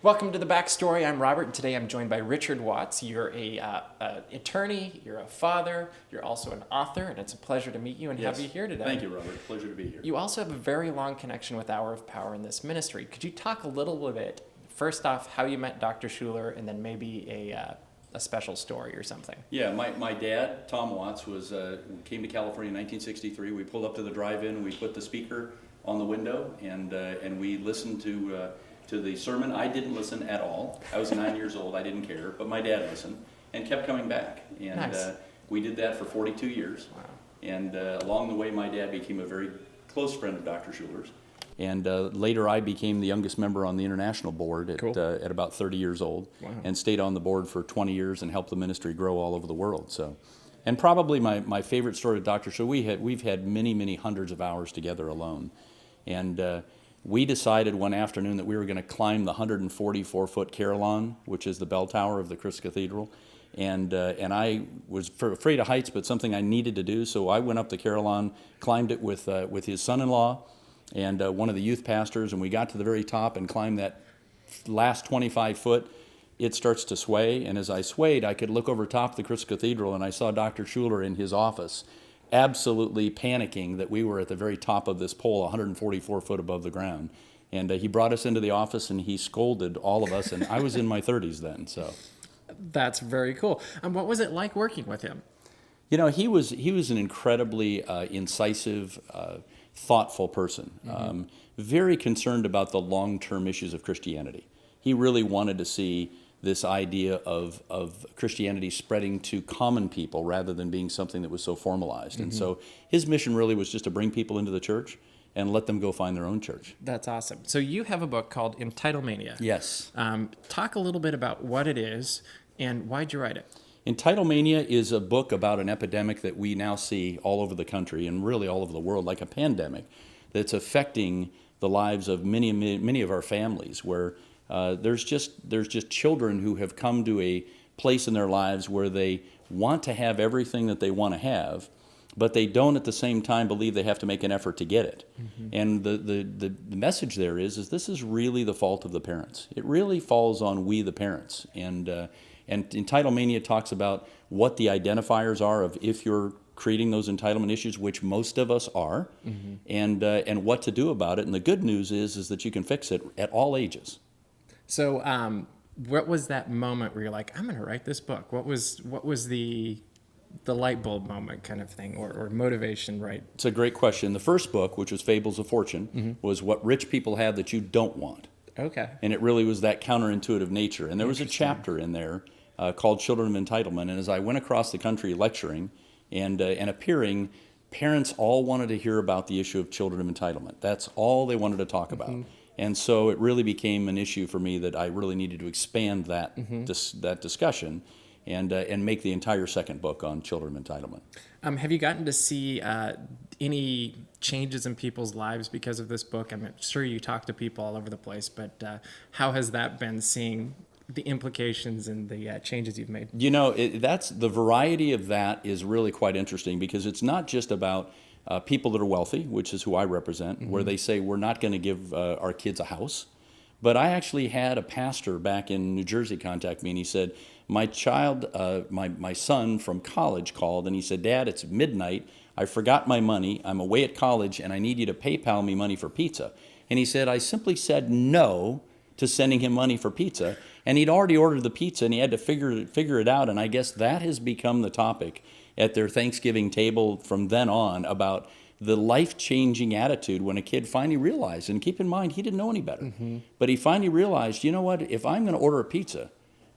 Welcome to The Backstory. I'm Robert, and today I'm joined by Richard Watts. You're an attorney, you're a father, you're also an author, and it's a pleasure to meet you and have you here today. Thank you, Robert. Pleasure to be here. You also have a very long connection with Hour of Power in this ministry. Could you talk a little bit, first off, how you met Dr. Schuller, and then maybe a special story or something? Yeah, my dad, Tom Watts, came to California in 1963. We pulled up to the drive-in, we put the speaker on the window, and we listened to the sermon. I didn't listen at all. I was 9 years old. I didn't care, but my dad listened and kept coming back. And nice. We did that for 42 years. Wow. And along the way, my dad became a very close friend of Dr. Schuller's. And later, I became the youngest member on the international board at about 30 years old. Wow. And stayed on the board for 20 years and helped the ministry grow all over the world. So, and probably my favorite story with Dr. Schuller, we've had many hundreds of hours together alone. And we decided one afternoon that we were going to climb the 144-foot carillon, which is the bell tower of the Christ Cathedral. And I was afraid of heights, but something I needed to do. So I went up the carillon, climbed it with his son-in-law and one of the youth pastors, and we got to the very top and climbed that last 25 foot. It starts to sway, and as I swayed, I could look over top of the Christ Cathedral, and I saw Dr. Schuller in his office, absolutely panicking that we were at the very top of this pole, 144 foot above the ground. And he brought us into the office and he scolded all of us, and I was in my 30s then. So That's very cool. And what was it like working with him? You know, he was an incredibly incisive, thoughtful person, very concerned about the long-term issues of Christianity. He really wanted to see this idea of Christianity spreading to common people rather than being something that was so formalized. And so his mission really was just to bring people into the church and let them go find their own church. That's awesome. So you have a book called Entitlemania. Yes. Talk a little bit about what it is and why'd you write it? Entitlemania is a book about an epidemic that we now see all over the country and really all over the world, like a pandemic, that's affecting the lives of many of our families, where there's just children who have come to a place in their lives where they want to have everything that they want to have, but they don't at the same time believe they have to make an effort to get it. And the message there is this is really the fault of the parents. It really falls on we the parents. And Entitlemania talks about what the identifiers are of if you're creating those entitlement issues, which most of us are, and what to do about it. And the good news is that you can fix it at all ages. So what was that moment where you're like, I'm going to write this book? What was the light bulb moment kind of thing, or motivation, right? It's a great question. The first book, which was Fables of Fortune, was what rich people have that you don't want. Okay. And it really was that counterintuitive nature. And there was a chapter in there called Children of Entitlement. And as I went across the country lecturing and appearing, parents all wanted to hear about the issue of children of entitlement. That's all they wanted to talk about. And so it really became an issue for me that I really needed to expand that that discussion and make the entire second book on children of entitlement. Have you gotten to see any changes in people's lives because of this book? I'm sure you talk to people all over the place, but how has that been, seeing the implications and the changes you've made? You know, that's the variety of that is really quite interesting, because it's not just about people that are wealthy, which is who I represent, where they say we're not going to give our kids a house. But I actually had a pastor back in New Jersey contact me, and he said, my son from college called, and he said, Dad, it's midnight. I forgot my money. I'm away at college, and I need you to PayPal me money for pizza. And he said, I simply said no to sending him money for pizza. And he'd already ordered the pizza, and he had to figure it out. And I guess that has become the topic at their Thanksgiving table from then on, about the life-changing attitude when a kid finally realized, and keep in mind, he didn't know any better, but he finally realized, you know what, if I'm going to order a pizza,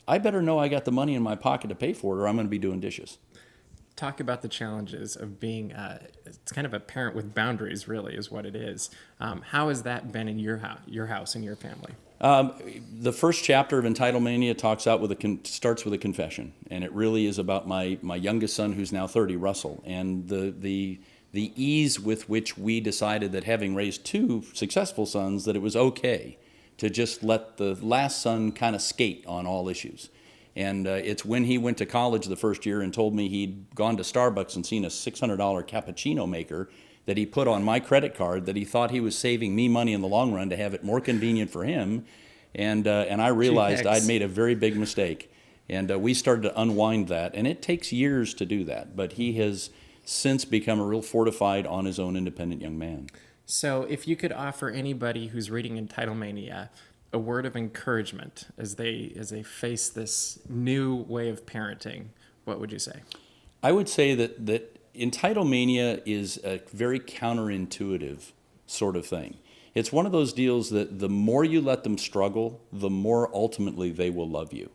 I better know I got the money in my pocket to pay for it, or I'm going to be doing dishes. Talk about the challenges of being, it's kind of a parent with boundaries, really, is what it is. How has that been in your house and your family? The first chapter of Entitlemania starts with a confession, and it really is about my youngest son, who's now 30, Russell, and the ease with which we decided that, having raised two successful sons, that it was okay to just let the last son kind of skate on all issues. And it's when he went to college the first year and told me he'd gone to Starbucks and seen a $600 cappuccino maker that he put on my credit card, that he thought he was saving me money in the long run to have it more convenient for him. And I realized Gee, I'd thanks. made a very big mistake. And we started to unwind that. And it takes years to do that. But he has since become a real fortified, on his own, independent young man. So if you could offer anybody who's reading Entitlemania a word of encouragement as they face this new way of parenting, what would you say? I would say that Entitlemania is a very counterintuitive sort of thing. It's one of those deals that the more you let them struggle, the more ultimately they will love you.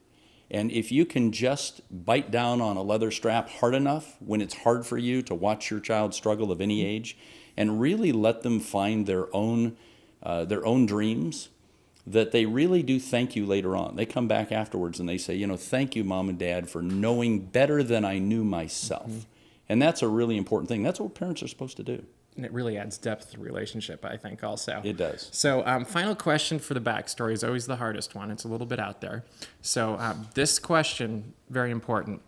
And if you can just bite down on a leather strap hard enough when it's hard for you to watch your child struggle of any age, and really let them find their own dreams, that they really do thank you later on. They come back afterwards and they say, thank you, Mom and Dad, for knowing better than I knew myself. Mm-hmm. And that's a really important thing. That's what parents are supposed to do. And it really adds depth to the relationship, I think, also. It does. So final question for the backstory is always the hardest one. It's a little bit out there. So this question, very important.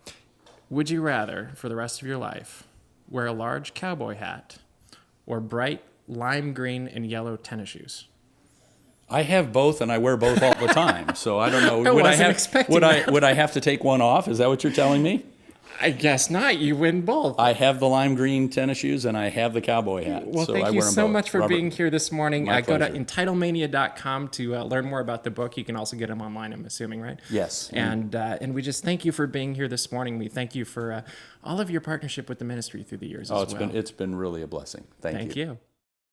Would you rather, for the rest of your life, wear a large cowboy hat or bright lime green and yellow tennis shoes? I have both, and I wear both all the time. So I don't know. Would I have to take one off? Is that what you're telling me? I guess not. You win both. I have the lime green tennis shoes, and I have the cowboy hat. Well, so thank I you wear them so both. much for Robert, being here this morning. my Go to pleasure. Entitlemania.com to learn more about the book. You can also get them online, I'm assuming, right? Yes. And we just thank you for being here this morning. We thank you for all of your partnership with the ministry through the years as well. It's been really a blessing. Thank you. Thank you.